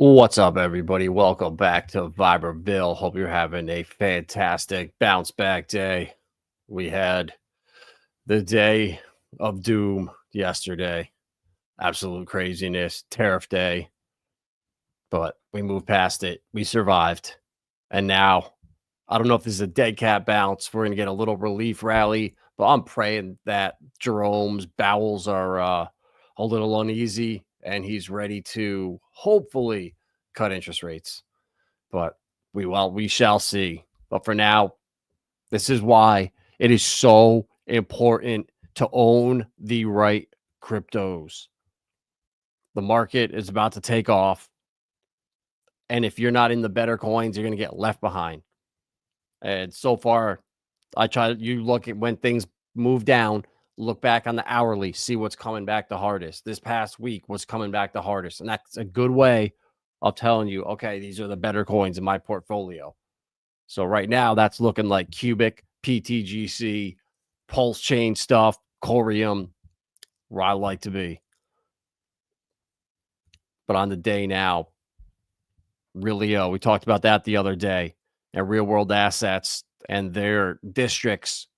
What's up, everybody? Welcome back to Viberville. Hope you're having a fantastic bounce back day. We had the day of doom yesterday, absolute craziness, tariff day, but we moved past it. We survived. And now, I don't know if this is a dead cat bounce. We're going to get a little relief rally, but I'm praying that Jerome's bowels are a little uneasy and he's ready to hopefully cut interest rates. But we shall see. But for now, this is why it is so important to own the right cryptos. The market is about to take off. And if you're not in the better coins, you're going to get left behind. And so far, you look at when things move down, look back on the hourly, see what's coming back the hardest. This past week was coming back the hardest. And that's a good way of telling you, okay, these are the better coins in my portfolio. So right now, that's looking like Cubic, PTGC, Pulse Chain stuff, Corium, where I like to be. But on the day now, really, we talked about that the other day, and real world assets and their districts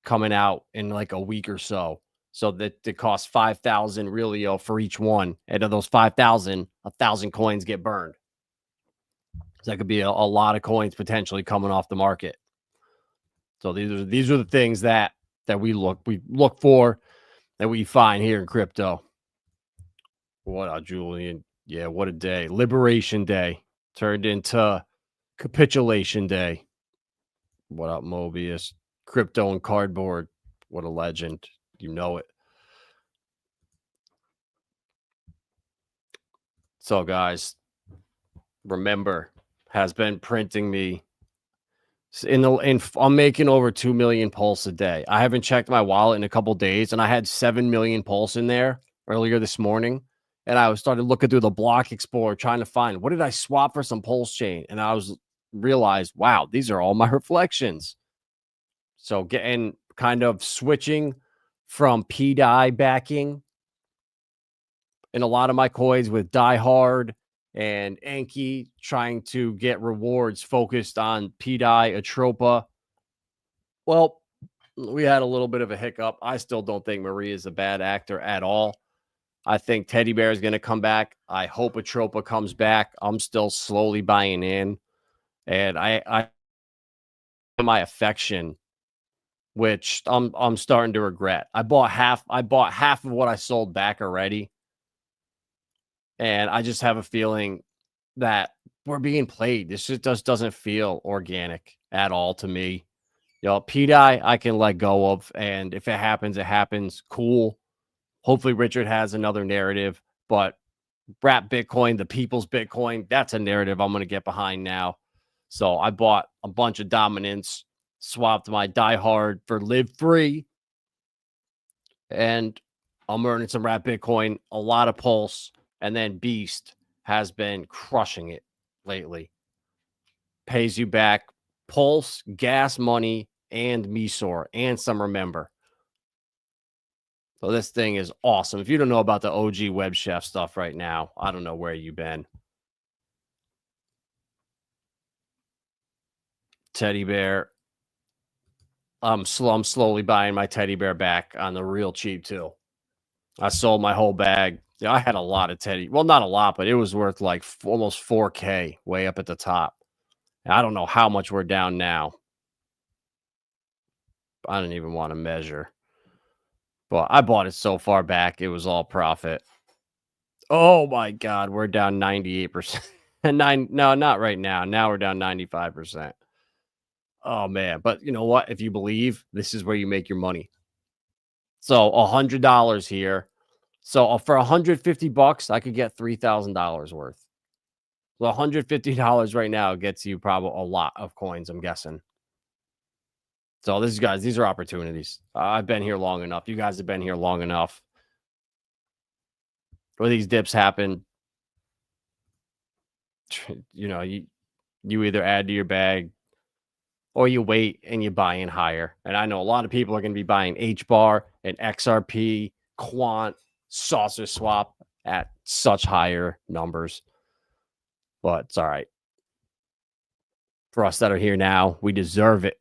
coming out in like a week or so. So that it costs 5,000 really for each one. And of those 5,000, 1,000 coins get burned. So that could be a lot of coins potentially coming off the market. So these are the things that we look for, that we find here in crypto. What up, Julian? Yeah, what a day. Liberation Day turned into capitulation day. What up, Mobius? Crypto and cardboard. What a legend. You know it. So, guys, remember, has been printing me I'm making over 2 million pulse a day. I haven't checked my wallet in a couple days, and I had 7 million pulse in there earlier this morning. And I started looking through the block explorer, trying to find what did I swap for some pulse chain. And I realized, wow, these are all my reflections. So getting kind of switching from PDI backing in a lot of my coins with Die Hard and Anki, trying to get rewards focused on PDI, Atropa. Well, we had a little bit of a hiccup. I still don't think Marie is a bad actor at all. I think Teddy Bear is going to come back. I hope Atropa comes back. I'm still slowly buying in. And I my affection, which I'm starting to regret. I bought half of what I sold back already. And I just have a feeling that we're being played. This just doesn't feel organic at all to me. PDI, I can let go of. And if it happens, it happens. Cool. Hopefully Richard has another narrative. But Wrap Bitcoin, the people's Bitcoin, that's a narrative I'm going to get behind now. So I bought a bunch of dominance, swapped my Die Hard for Live Free. And I'm earning some Wrap Bitcoin, a lot of Pulse. And then Beast has been crushing it lately. Pays you back Pulse, gas money, and Misor, and some Remember. So this thing is awesome. If you don't know about the OG Web Chef stuff right now, I don't know where you've been. Teddy Bear. I'm slowly buying my Teddy Bear back on the real cheap too. I sold my whole bag. Yeah, I had a lot of Teddy. Well, not a lot, but it was worth like almost 4K way up at the top. I don't know how much we're down now. I don't even want to measure. But I bought it so far back, it was all profit. Oh my God, we're down 98%. No, not right now. Now we're down 95%. Oh man, but you know what? If you believe, this is where you make your money. So $100 here. So for $150, I could get $3,000 worth. So $150 right now gets you probably a lot of coins, I'm guessing. So these are opportunities. I've been here long enough. You guys have been here long enough. Where these dips happen, you either add to your bag or you wait and you buy in higher. And I know a lot of people are going to be buying HBAR and XRP, Quant, Saucer Swap at such higher numbers. but it's all right. For us that are here now, we deserve it.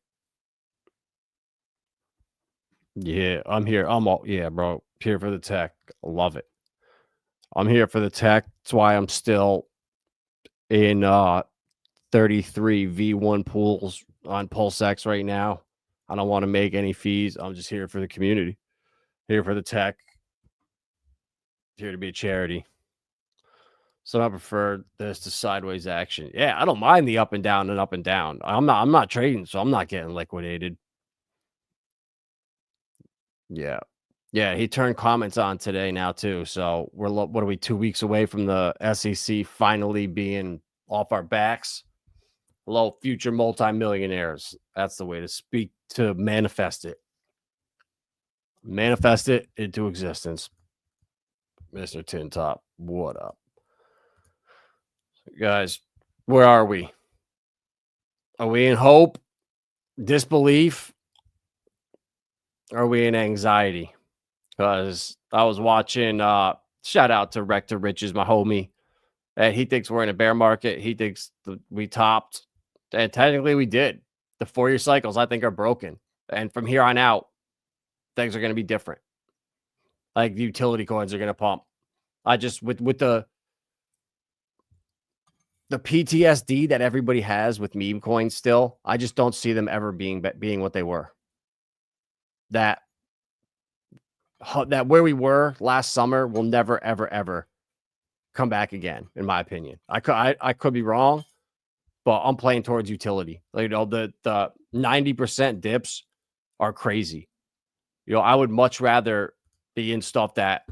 Yeah, I'm here. Yeah, bro. Here for the tech. I love it. I'm here for the tech. That's why I'm still in 33 V1 pools on PulseX right now. I don't want to make any fees. I'm just here for the community, here for the tech, here to be a charity. So I prefer this to sideways action. Yeah, I don't mind the up and down and up and down. I'm not trading, so I'm not getting liquidated. Yeah. Yeah, he turned comments on today now too. So what are we 2 weeks away from the SEC finally being off our backs? Hello, future multimillionaires. That's the way to speak, to manifest it. Manifest it into existence. Mr. Tin Top, what up? Guys, where are we? Are we in hope, disbelief? Or are we in anxiety? Because I was watching, shout out to Rector Riches, my homie. And he thinks we're in a bear market. He thinks we topped. And technically we did. The 4-year cycles, I think, are broken. And from here on out, things are going to be different. Like the utility coins are going to pump. I just, with the PTSD that everybody has with meme coins still, I just don't see them ever being what they were. That where we were last summer will never, ever, ever come back again, in my opinion. I could be wrong, but I'm playing towards utility. Like, you know, the 90% dips are crazy. You know, I would much rather be in stuff that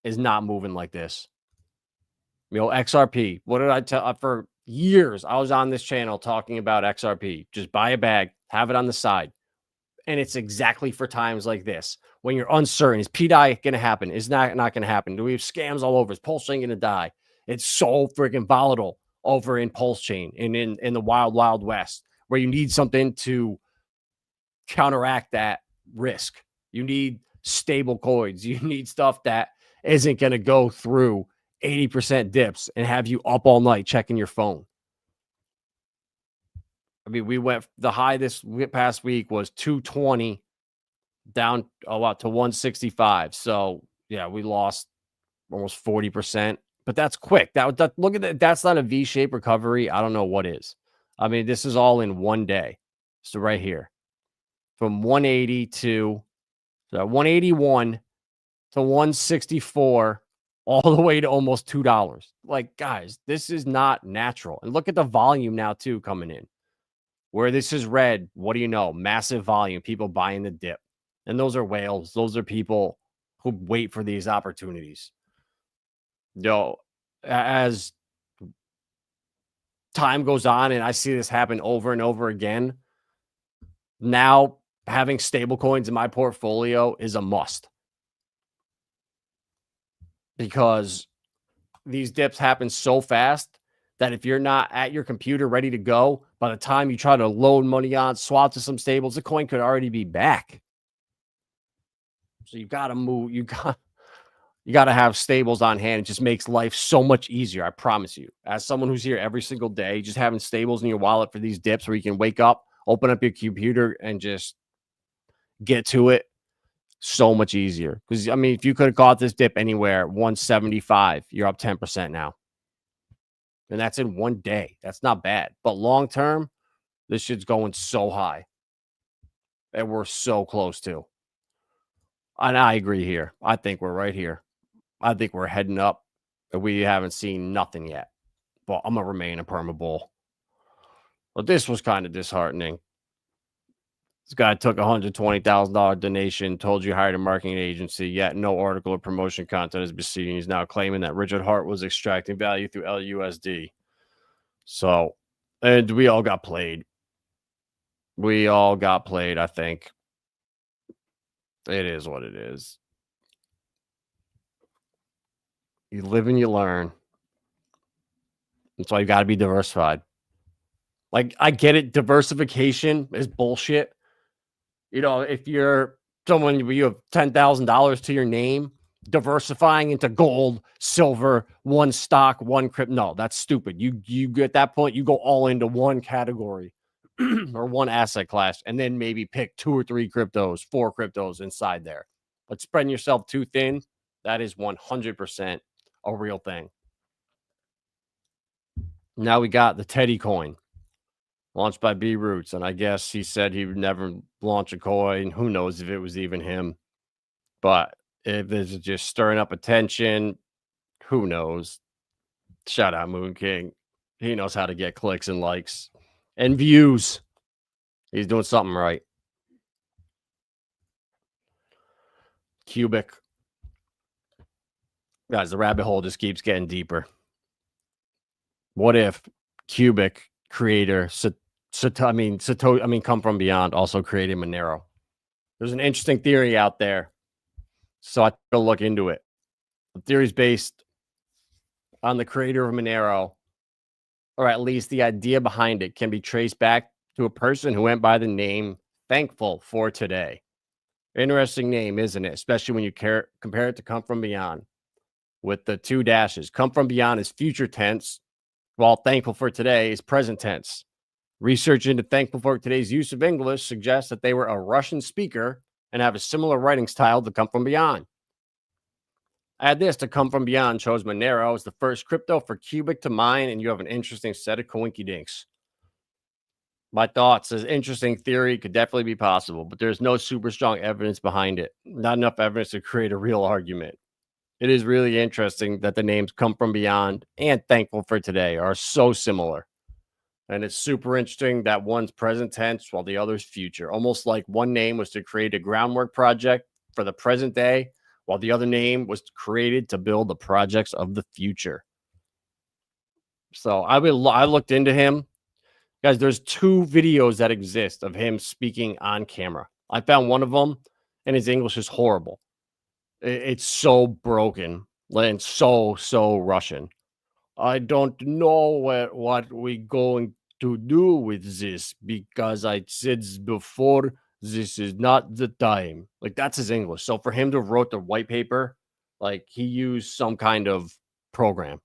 is not moving like this. You know, XRP. What did I tell for years? I was on this channel talking about XRP. Just buy a bag, have it on the side. And it's exactly for times like this when you're uncertain. Is PDI going to happen? Is not going to happen? Do we have scams all over? Is Pulse Chain going to die? It's so freaking volatile over in Pulse Chain and in the wild, wild west, where you need something to counteract that risk. You need stable coins. You need stuff that isn't going to go through 80% dips and have you up all night checking your phone. I mean, we went, the high this past week was 220 down to 165. So yeah, we lost almost 40%, but that's quick. Look at that. That's not a V-shaped recovery. I don't know what is. I mean, this is all in one day. So right here, from 180 to 181 to 164, all the way to almost $2. Like, guys, this is not natural. And look at the volume now too coming in. Where this is red, what do you know? Massive volume, people buying the dip. And those are whales. Those are people who wait for these opportunities. Yo, as time goes on and I see this happen over and over again, now having stable coins in my portfolio is a must. Because these dips happen so fast that if you're not at your computer ready to go, by the time you try to load money on, swap to some stables, the coin could already be back. So you've got to move. You got to have stables on hand. It just makes life so much easier. I promise you. As someone who's here every single day, just having stables in your wallet for these dips where you can wake up, open up your computer, and just get to it. So much easier. Because, I mean, if you could have caught this dip anywhere, 175, you're up 10% now. And that's in one day. That's not bad. But long term, this shit's going so high. And we're so close to. And I agree here. I think we're right here. I think we're heading up. And we haven't seen nothing yet. But I'm going to remain a perma bull. But this was kind of disheartening. This guy took a $120,000 donation, told you hired a marketing agency, yet no article or promotion content is being seen. He's now claiming that Richard Hart was extracting value through LUSD. So, and we all got played. We all got played, I think. It is what it is. You live and you learn. That's why you got to be diversified. Like, I get it. Diversification is bullshit. You know, if you're someone, you have $10,000 to your name, diversifying into gold, silver, one stock, one crypto. No, that's stupid. You at that point, you go all into one category or one asset class, and then maybe pick 2 or 3 cryptos, 4 cryptos inside there. But spreading yourself too thin, that is 100% a real thing. Now we got the Teddy coin launched by B Roots, and I guess he said he would never launch a coin. Who knows if it was even him? But if this is just stirring up attention, who knows? Shout out Moon King. He knows how to get clicks and likes and views. He's doing something right. Cubic. Guys, the rabbit hole just keeps getting deeper. What if Cubic creator Come From Beyond also created Monero? There's an interesting theory out there, so I took a look into it. The theory is based on the creator of Monero, or at least the idea behind it can be traced back to a person who went by the name Thankful for Today. Interesting name, isn't it? Especially when you compare it to Come From Beyond with the 2 dashes. Come From Beyond is future tense, while Thankful for Today is present tense. Research into Thankful for Today's use of English suggests that they were a Russian speaker and have a similar writing style to Come From Beyond. Add this to Come From Beyond chose Monero as the first crypto for Cubic to mine, and you have an interesting set of coinkydinks. My thoughts is interesting theory, could definitely be possible, but there's no super strong evidence behind it. Not enough evidence to create a real argument. It is really interesting that the names Come From Beyond and Thankful for Today are so similar. And it's super interesting that one's present tense while the other's future. Almost like one name was to create a groundwork project for the present day, while the other name was created to build the projects of the future. So I looked into him. Guys, there's 2 videos that exist of him speaking on camera. I found one of them, and his English is horrible. It's so broken and so Russian. I don't know what we going to do with this, because I said before, this is not the time. Like, that's his English. So for him to wrote the white paper, like, he used some kind of program.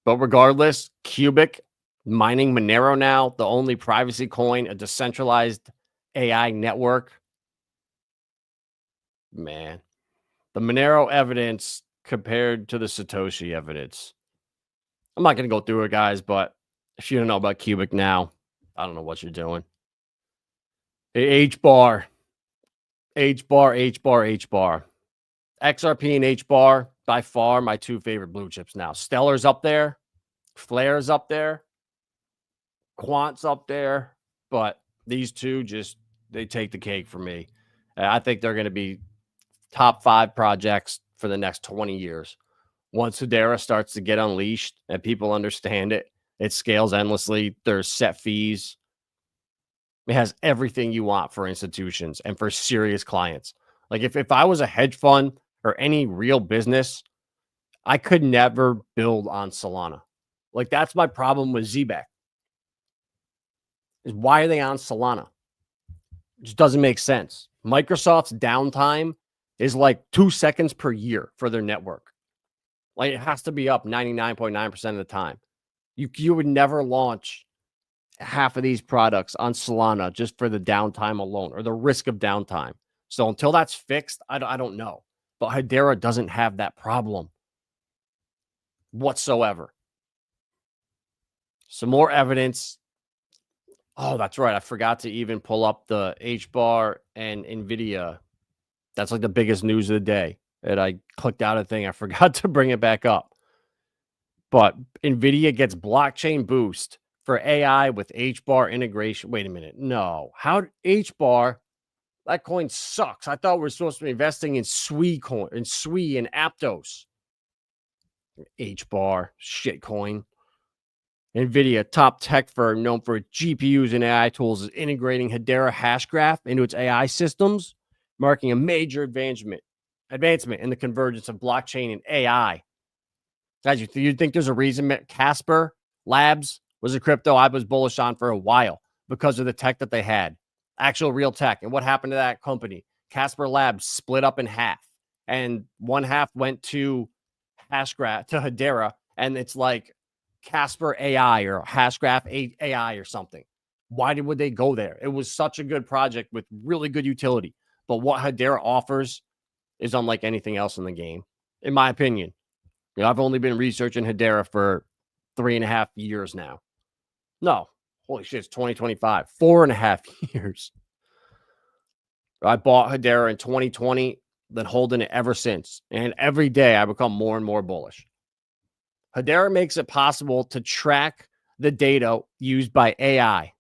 But regardless, Cubic mining Monero now, the only privacy coin, a decentralized AI network. Man, the Monero evidence compared to the Satoshi evidence. I'm not going to go through it, guys, but if you don't know about Cubic now, I don't know what you're doing. HBAR. XRP and HBAR, by far my 2 favorite blue chips now. Stellar's up there. Flare's up there. Quant's up there. But these 2 they take the cake for me. I think they're going to be top 5 projects for the next 20 years. Once Hedera starts to get unleashed and people understand it, it scales endlessly. There's set fees. It has everything you want for institutions and for serious clients. Like, if I was a hedge fund or any real business, I could never build on Solana. Like, that's my problem with ZBAC. Is why are they on Solana? It just doesn't make sense. Microsoft's downtime is like 2 seconds per year for their network. Like, it has to be up 99.9% of the time. You would never launch half of these products on Solana just for the downtime alone, or the risk of downtime. So until that's fixed, I don't know. But Hedera doesn't have that problem whatsoever. Some more evidence. Oh, that's right. I forgot to even pull up the HBAR and NVIDIA. That's like the biggest news of the day. And I clicked out a thing. I forgot to bring it back up. But NVIDIA gets blockchain boost for AI with HBAR integration. Wait a minute. No. How HBAR? That coin sucks. I thought we were supposed to be investing in SWI coin, in SWI and Aptos. HBAR, shit coin. NVIDIA, top tech firm known for its GPUs and AI tools, is integrating Hedera Hashgraph into its AI systems, marking a major advancement in the convergence of blockchain and AI. Guys, you think there's a reason Casper Labs was a crypto I was bullish on for a while because of the tech that they had, actual real tech. And what happened to that company? Casper Labs split up in half, and one half went to Hashgraph, to Hedera, and it's like Casper AI or Hashgraph AI or something. Why would they go there? It was such a good project with really good utility. But what Hedera offers is unlike anything else in the game, in my opinion. I've only been researching Hedera for 3.5 years now. No, holy shit, it's 2025. 4.5 years. I bought Hedera in 2020, been holding it ever since. And every day I become more and more bullish. Hedera makes it possible to track the data used by AI,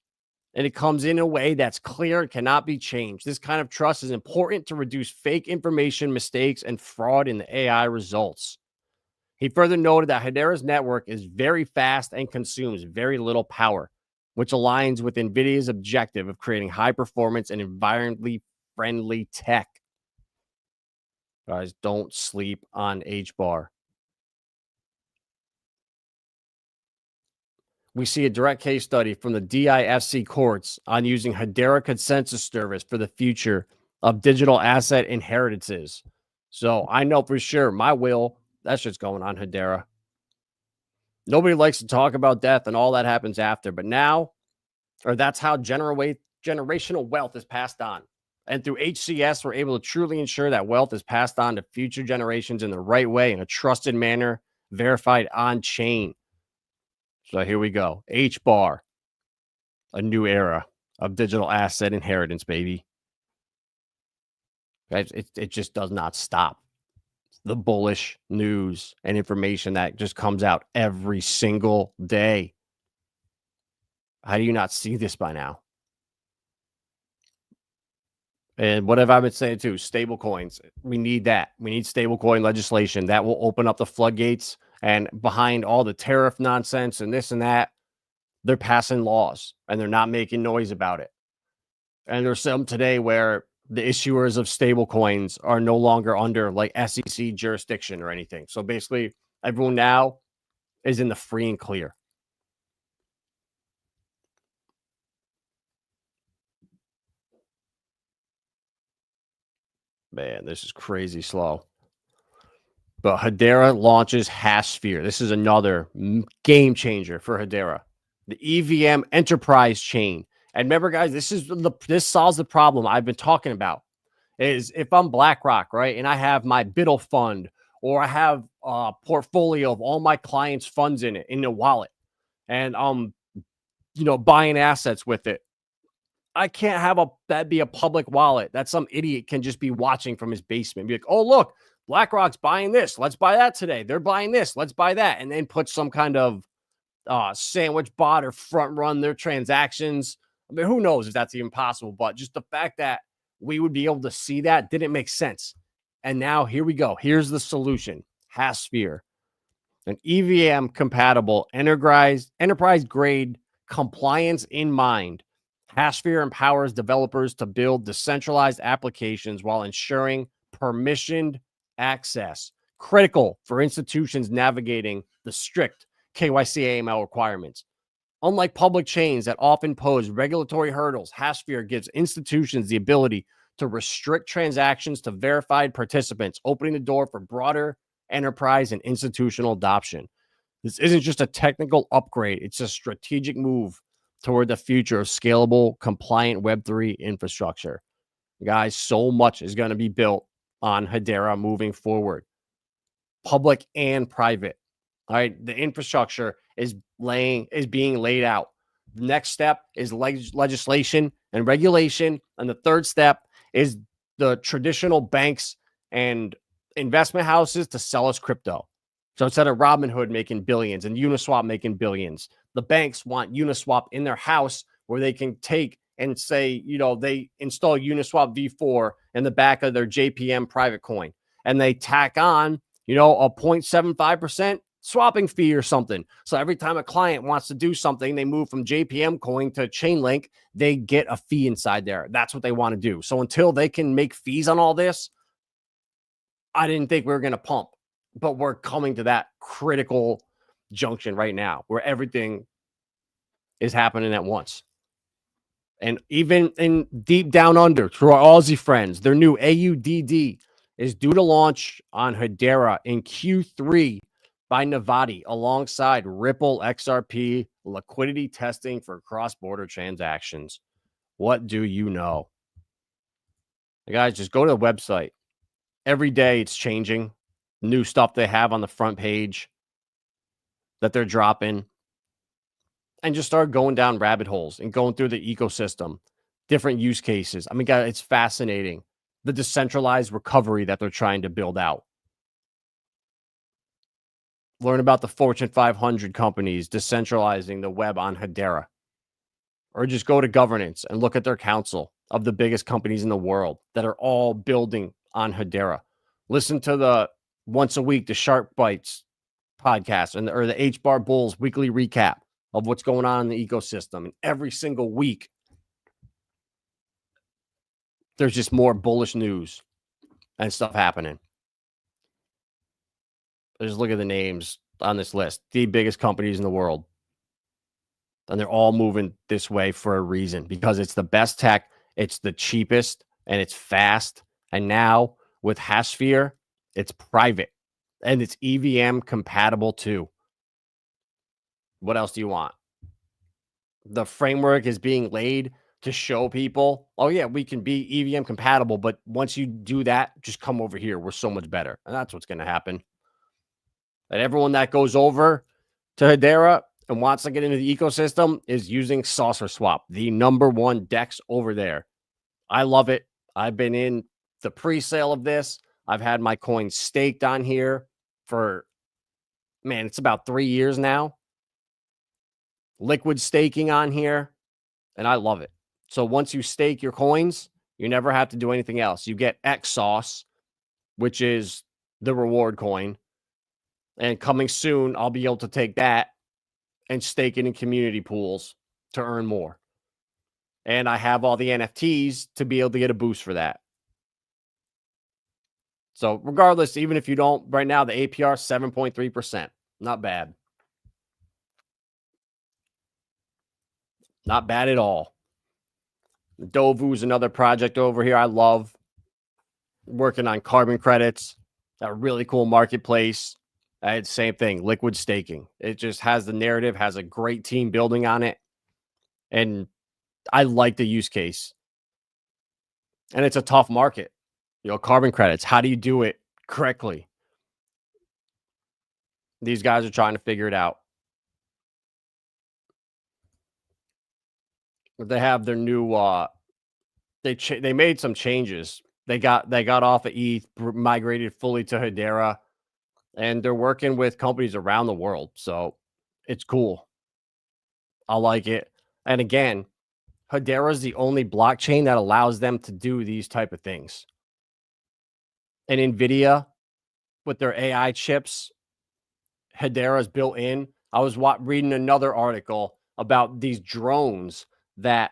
and it comes in a way that's clear and cannot be changed. This kind of trust is important to reduce fake information, mistakes, and fraud in the AI results. He further noted that Hedera's network is very fast and consumes very little power, which aligns with NVIDIA's objective of creating high performance and environmentally friendly tech. Guys, don't sleep on HBAR. We see a direct case study from the DIFC courts on using Hedera consensus service for the future of digital asset inheritances. So I know for sure my will, that's just going on Hedera. Nobody likes to talk about death and all that happens after, but now, or that's how generational wealth is passed on. And through HCS, we're able to truly ensure that wealth is passed on to future generations in the right way, in a trusted manner, verified on chain. So here we go. HBAR, a new era of digital asset inheritance, baby. It just does not stop. The bullish news and information that just comes out every single day. How do you not see this by now? And what have I been saying too? Stable coins. We need that. We need stable coin legislation that will open up the floodgates. And behind all the tariff nonsense and this and that, they're passing laws and they're not making noise about it. And there's some today where the issuers of stable coins are no longer under like SEC jurisdiction or anything. So basically, everyone now is in the free and clear. Man, this is crazy slow. But Hedera launches HashSphere. This is another game changer for Hedera. The EVM enterprise chain. And remember, guys, this solves the problem I've been talking about. Is if I'm BlackRock, right, and I have my Biddle fund, or I have a portfolio of all my clients' funds in it in the wallet, and buying assets with it. I can't have that be a public wallet that some idiot can just be watching from his basement. Be like, oh, look, BlackRock's buying this. Let's buy that today. They're buying this. Let's buy that. And then put some kind of sandwich bot or front run their transactions. I mean, who knows if that's even possible, but just the fact that we would be able to see that didn't make sense. And now here we go. Here's the solution. HashSphere, an EVM compatible enterprise grade compliance in mind. HashSphere empowers developers to build decentralized applications while ensuring permissioned access, critical for institutions navigating the strict KYC AML requirements. Unlike public chains that often pose regulatory hurdles, HashSphere gives institutions the ability to restrict transactions to verified participants, opening the door for broader enterprise and institutional adoption. This isn't just a technical upgrade, it's a strategic move toward the future of scalable, compliant Web3 infrastructure. Guys, so much is going to be built on Hedera moving forward, public and private. All right, the infrastructure is being laid out. The next step is legislation and regulation, and the third step is the traditional banks and investment houses to sell us crypto. So instead of Robinhood making billions and Uniswap making billions, the banks want Uniswap in their house where they can take and say, they install Uniswap v4 in the back of their JPM private coin, and they tack on, a 0.75% swapping fee or something. So every time a client wants to do something, they move from JPM coin to Chainlink, they get a fee inside there. That's what they want to do. So until they can make fees on all this, I didn't think we were going to pump, but we're coming to that critical junction right now where everything is happening at once. And even in deep down under, to our Aussie friends, their new AUDD is due to launch on Hedera in Q3 by Navati alongside Ripple XRP liquidity testing for cross-border transactions. What do you know? Guys, just go to the website. Every day it's changing. New stuff they have on the front page that they're dropping. And just start going down rabbit holes and going through the ecosystem, different use cases. I mean, guys, it's fascinating. The decentralized recovery that they're trying to build out. Learn about the Fortune 500 companies decentralizing the web on Hedera. Or just go to governance and look at their council of the biggest companies in the world that are all building on Hedera. Listen to the once a week, the Sharp Bites podcast or the HBAR Bulls weekly recap of what's going on in the ecosystem. And every single week, there's just more bullish news and stuff happening. Just look at the names on this list, the biggest companies in the world. And they're all moving this way for a reason, because it's the best tech, it's the cheapest, and it's fast. And now with Hashsphere, it's private and it's EVM compatible too. What else do you want? The framework is being laid to show people, oh yeah, we can be EVM compatible, but once you do that, just come over here. We're so much better. And that's what's going to happen. And everyone that goes over to Hedera and wants to get into the ecosystem is using Saucer Swap, the #1 DEX over there. I love it. I've been in the pre-sale of this. I've had my coins staked on here for, man, it's about 3 years now. Liquid staking on here, and I love it. So once you stake your coins, you never have to do anything else. You get XSauce, which is the reward coin. And coming soon, I'll be able to take that and stake it in community pools to earn more. And I have all the NFTs to be able to get a boost for that. So regardless, even if you don't, right now, the APR 7.3%. Not bad. Not bad at all. Dovu is another project over here I love. Working on carbon credits. A really cool marketplace. It's same thing, liquid staking. It just has the narrative, has a great team building on it. And I like the use case. And it's a tough market. You know, carbon credits. How do you do it correctly? These guys are trying to figure it out. They have their new they made some changes. They got off of ETH, migrated fully to Hedera, and they're working with companies around the world. So it's cool. I like it. And again, Hedera is the only blockchain that allows them to do these type of things. And NVIDIA, with their AI chips, Hedera is built in. I was reading another article about these drones that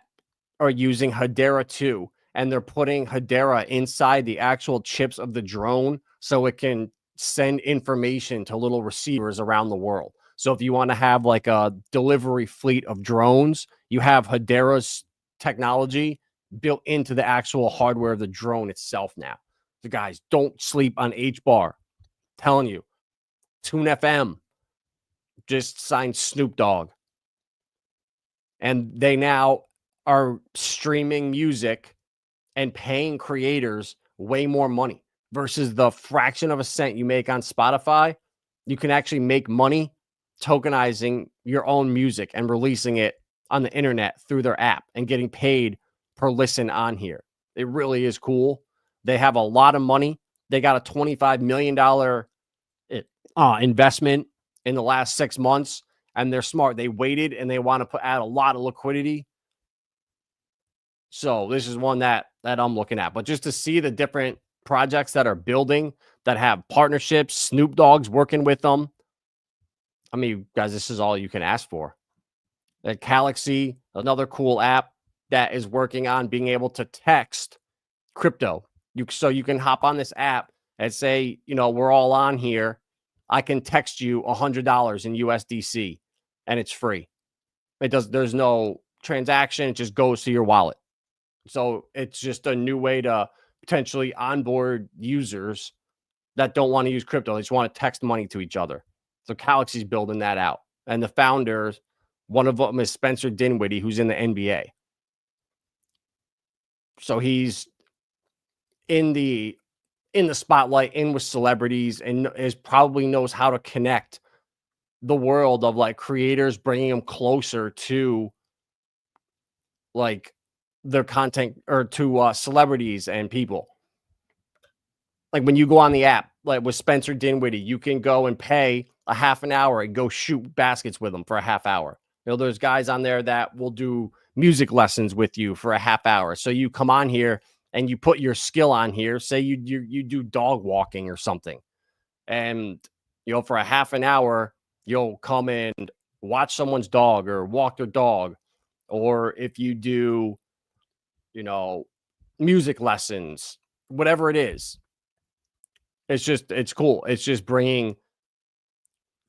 are using Hedera 2, and they're putting Hedera inside the actual chips of the drone so it can send information to little receivers around the world. So if you want to have like a delivery fleet of drones, you have Hedera's technology built into the actual hardware of the drone itself now. So guys, don't sleep on HBAR. Telling you, Tune FM just signed Snoop Dogg. And they now are streaming music and paying creators way more money versus the fraction of a cent you make on Spotify. You can actually make money tokenizing your own music and releasing it on the internet through their app and getting paid per listen on here. It really is cool. They have a lot of money. They got a $25 million investment in the last 6 months, and they're smart. They waited and they want to add a lot of liquidity. So this is one that I'm looking at. But just to see the different projects that are building, that have partnerships, Snoop Dogg's working with them. I mean, guys, this is all you can ask for. Galaxy, another cool app that is working on being able to text crypto. So you can hop on this app and say, you know, we're all on here. I can text you $100 in USDC, and it's free. There's no transaction, it just goes to your wallet. So it's just a new way to potentially onboard users that don't want to use crypto. They just want to text money to each other. So Galaxy's building that out. And the founders, one of them is Spencer Dinwiddie, who's in the NBA. So he's in the spotlight, in with celebrities, and is probably knows how to connect the world of like creators, bringing them closer to like their content or to celebrities and people. Like when you go on the app, like with Spencer Dinwiddie, you can go and pay a half an hour and go shoot baskets with them for a half hour. You know, there's guys on there that will do music lessons with you for a half hour. So you come on here and you put your skill on here. Say you do dog walking or something, and you know for a half an hour you'll come and watch someone's dog or walk their dog, or if you do, you know, music lessons, whatever it is. It's cool. It's just bringing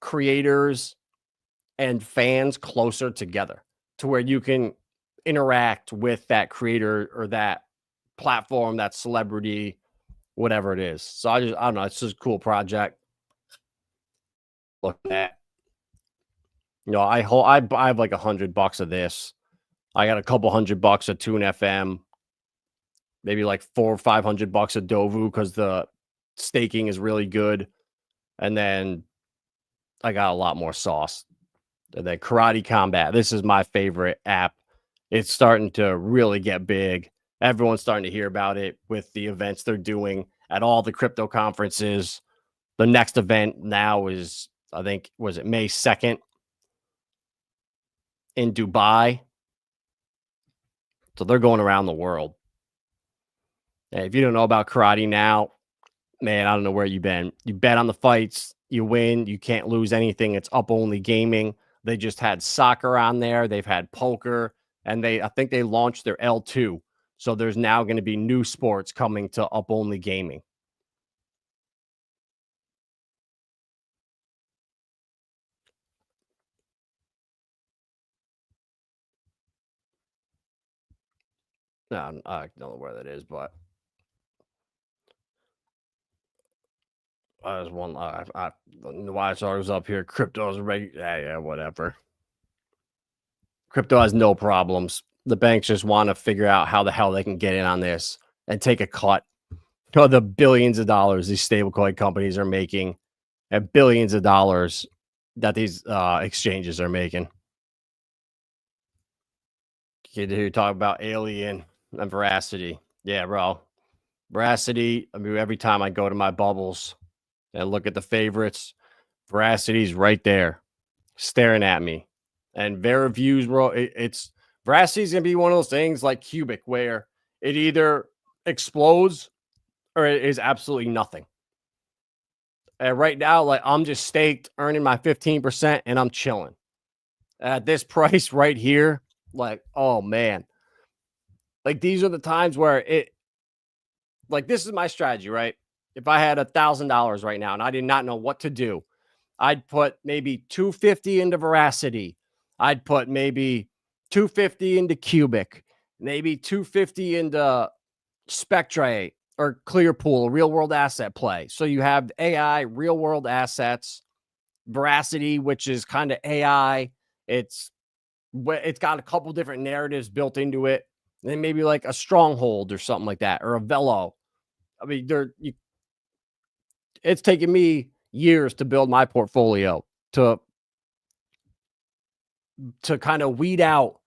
creators and fans closer together to where you can interact with that creator or that platform, that celebrity, whatever it is. So I don't know. It's just a cool project. Look at that. You know, I have like $100 of this. I got a couple $100 of Tune FM, maybe like $400 or $500 of Dovu because the staking is really good. And then I got a lot more sauce. And then Karate Combat. This is my favorite app. It's starting to really get big. Everyone's starting to hear about it with the events they're doing at all the crypto conferences. The next event now is, I think, was it May 2nd in Dubai? So they're going around the world. And if you don't know about karate now, man, I don't know where you've been. You bet on the fights, you win, you can't lose anything. It's up only gaming. They just had soccer on there. They've had poker, and I think they launched their L2. So there's now going to be new sports coming to up only gaming. No, I don't know where that is, but I was one. I don't know why I saw it was up here. Crypto's ready. Yeah, whatever. Crypto has no problems. The banks just want to figure out how the hell they can get in on this and take a cut of the billions of dollars these stablecoin companies are making, and billions of dollars that these exchanges are making. Kid who talk about Alien and Veracity. Yeah, bro. Veracity. I mean, every time I go to my bubbles and look at the favorites, Veracity's right there, staring at me. And Veraviews, bro, it's Veracity's gonna be one of those things like Cubic where it either explodes or it is absolutely nothing. And right now, like I'm just staked, earning my 15%, and I'm chilling. At this price right here, like, oh man. Like these are the times where like this is my strategy, right? If I had $1,000 right now and I did not know what to do, I'd put maybe 250 into Veracity. I'd put maybe 250 into Cubic, maybe 250 into Spectre or Clearpool, real world asset play. So you have AI, real world assets, Veracity, which is kind of AI. It's got a couple different narratives built into it. And then maybe like a Stronghold or something like that, or a Velo. I mean, it's taken me years to build my portfolio to kind of weed out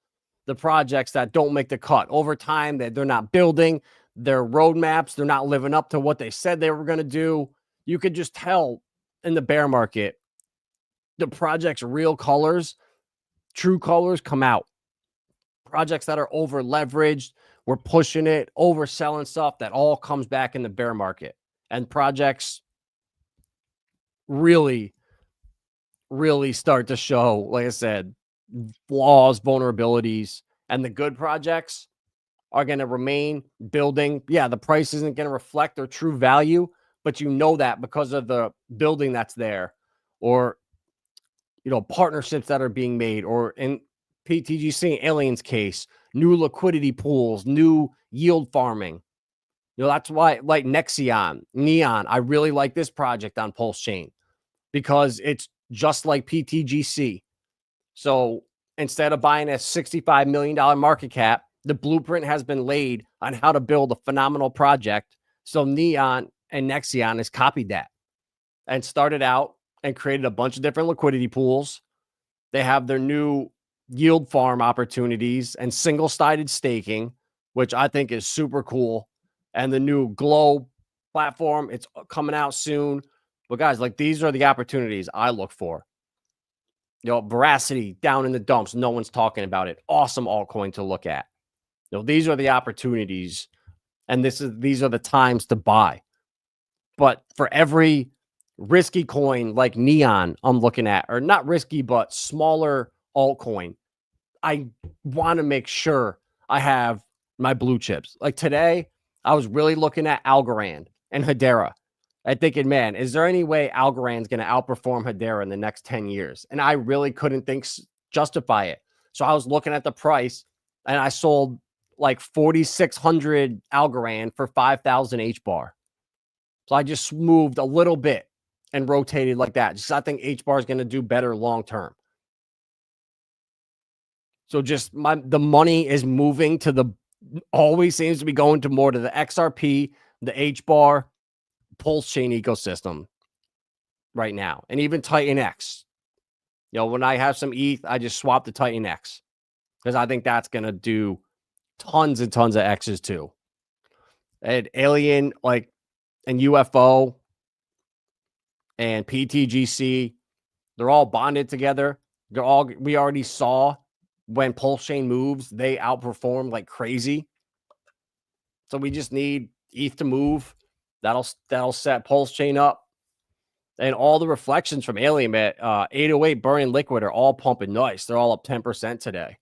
the projects that don't make the cut over time, that they're not building their roadmaps. They're not living up to what they said they were going to do. You could just tell in the bear market, the project's real colors, true colors come out. Projects that are over leveraged, we're pushing it, overselling stuff, that all comes back in the bear market. And projects really, really start to show, like I said, flaws, vulnerabilities, and the good projects are going to remain building. Yeah, the price isn't going to reflect their true value, but you know that because of the building that's there, or you know, partnerships that are being made, or in PTGC and Alien's case, new liquidity pools, new yield farming. That's why, like Nexion, Neon, I really like this project on Pulse Chain because it's just like PTGC. So instead of buying a $65 million market cap, the blueprint has been laid on how to build a phenomenal project. So Neon and Nexion has copied that and started out and created a bunch of different liquidity pools. They have their new yield farm opportunities and single-sided staking, which I think is super cool. And the new Glow platform, it's coming out soon. But guys, like, these are the opportunities I look for. Veracity down in the dumps. No one's talking about it. Awesome altcoin to look at. These are the opportunities, and these are the times to buy. But for every risky coin like Neon I'm looking at, or not risky, but smaller altcoin, I want to make sure I have my blue chips. Like today, I was really looking at Algorand and Hedera. I'm thinking, man, is there any way Algorand's going to outperform Hedera in the next 10 years? And I really couldn't justify it. So I was looking at the price, and I sold like 4,600 Algorand for 5,000 HBAR. So I just moved a little bit and rotated like that. Just I think HBAR is going to do better long term. So just the money is moving to always seems to be going to more to the XRP, the HBAR, Pulse Chain ecosystem right now. And even Titan X. When I have some ETH, I just swap the Titan X because I think that's going to do tons and tons of X's too. And Alien, and UFO and PTGC, they're all bonded together. We already saw when Pulse Chain moves, they outperform like crazy. So we just need ETH to move. That'll set Pulse Chain up. And all the reflections from Alien at 808 Burning Liquid are all pumping nice. They're all up 10% today.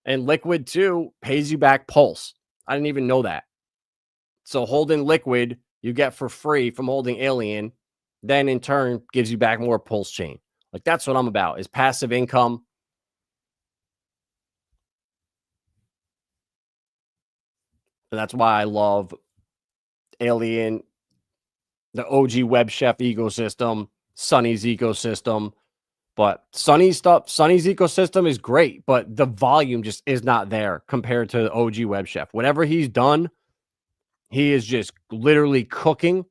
And Liquid too pays you back Pulse. I didn't even know that. So holding Liquid, you get for free from holding Alien, then in turn gives you back more Pulse Chain. Like, that's what I'm about, is passive income. And that's why I love Alien, the OG Web Chef ecosystem, Sunny's ecosystem. But Sunny's ecosystem is great, but the volume just is not there compared to the OG Web Chef. Whatever he's done, he is just literally cooking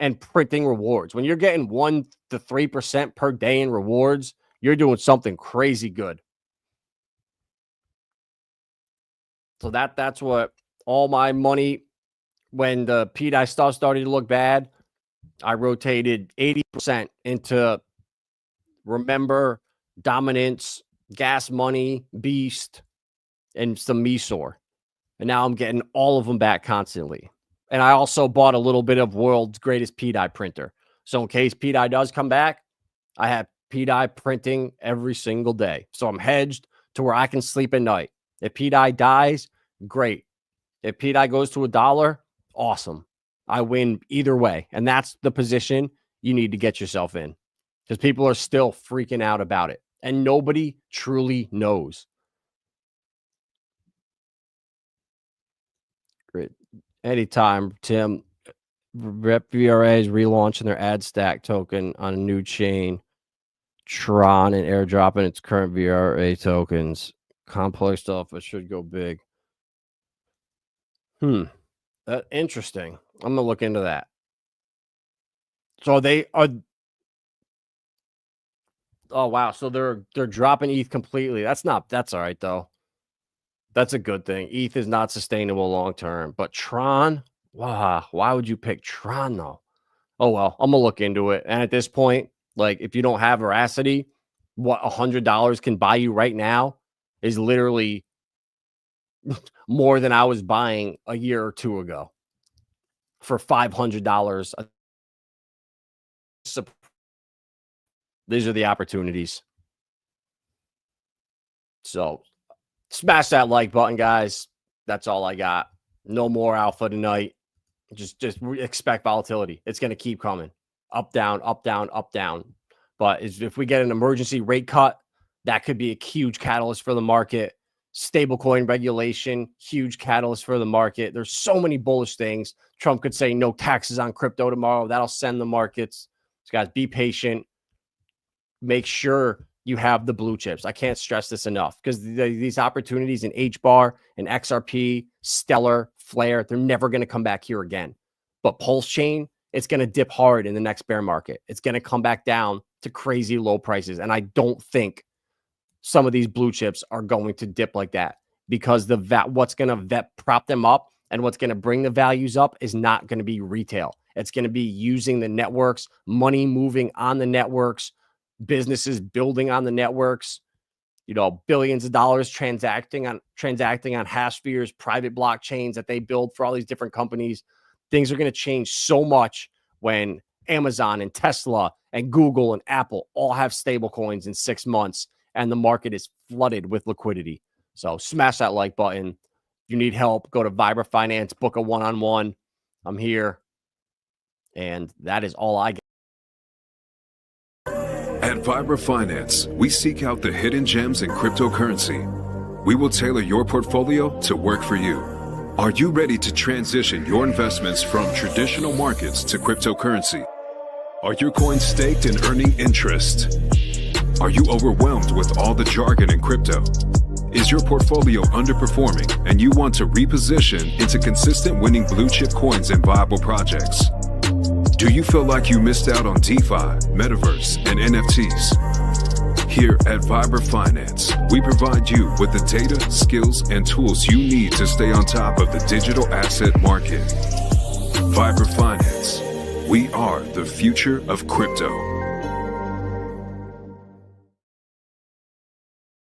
and printing rewards. When you're getting 1 to 3% per day in rewards, you're doing something crazy good. So that's what all my money, when the PDI stuff started to look bad, I rotated 80% into Remember, Dominance, Gas Money, Beast, and some Mesor. And now I'm getting all of them back constantly. And I also bought a little bit of world's greatest PDI printer. So in case PDI does come back, I have PDI printing every single day. So I'm hedged to where I can sleep at night. If PDI dies, great. If PDI goes to $1, awesome. I win either way. And that's the position you need to get yourself in, because people are still freaking out about it. And nobody truly knows. Great. Anytime, Tim. VRA is relaunching their ad stack token on a new chain, Tron, and airdropping its current VRA tokens. Complex stuff. It should go big. Interesting. I'm gonna look into that. So they are. Oh wow. So they're dropping ETH completely. That's all right though. That's a good thing. ETH is not sustainable long term. But Tron, wow, why would you pick Tron though? Oh well, I'm gonna look into it. And at this point, like, if you don't have veracity, what $100 can buy you right now is literally more than I was buying a year or two ago for $500. These are the opportunities. So smash that like button, guys. That's all I got. No more alpha tonight. Just expect volatility. It's going to keep coming. Up, down, up, down, up, down. But if we get an emergency rate cut, That could be a huge catalyst for the market. Stablecoin regulation, huge catalyst for the market. There's so many bullish things. Trump could say no taxes on crypto tomorrow. That'll send the markets. So guys, be patient. Make sure you have the blue chips. I can't stress this enough because these opportunities in HBAR and XRP, Stellar, Flare, they're never going to come back here again. But Pulse Chain, it's going to dip hard in the next bear market. It's going to come back down to crazy low prices. And I don't think some of these blue chips are going to dip like that because what's going to prop them up and what's going to bring the values up is not going to be retail. It's going to be using the networks, money moving on the networks, businesses building on the networks, billions of dollars transacting on hash spheres, private blockchains that they build for all these different companies. Things are going to change so much when Amazon and Tesla and Google and Apple all have stable coins in 6 months and the market is flooded with liquidity. So smash that like button. If you need help, go to Vibra Finance, book a one-on-one. I'm here. And that is all I got. At Vibra Finance, we seek out the hidden gems in cryptocurrency. We will tailor your portfolio to work for you. Are you ready to transition your investments from traditional markets to cryptocurrency? Are your coins staked and earning interest? Are you overwhelmed with all the jargon in crypto? Is your portfolio underperforming and you want to reposition into consistent winning blue chip coins and viable projects? Do you feel like you missed out on DeFi, Metaverse, and NFTs? Here at Vibra Finance, we provide you with the data, skills, and tools you need to stay on top of the digital asset market. Vibra Finance, we are the future of crypto.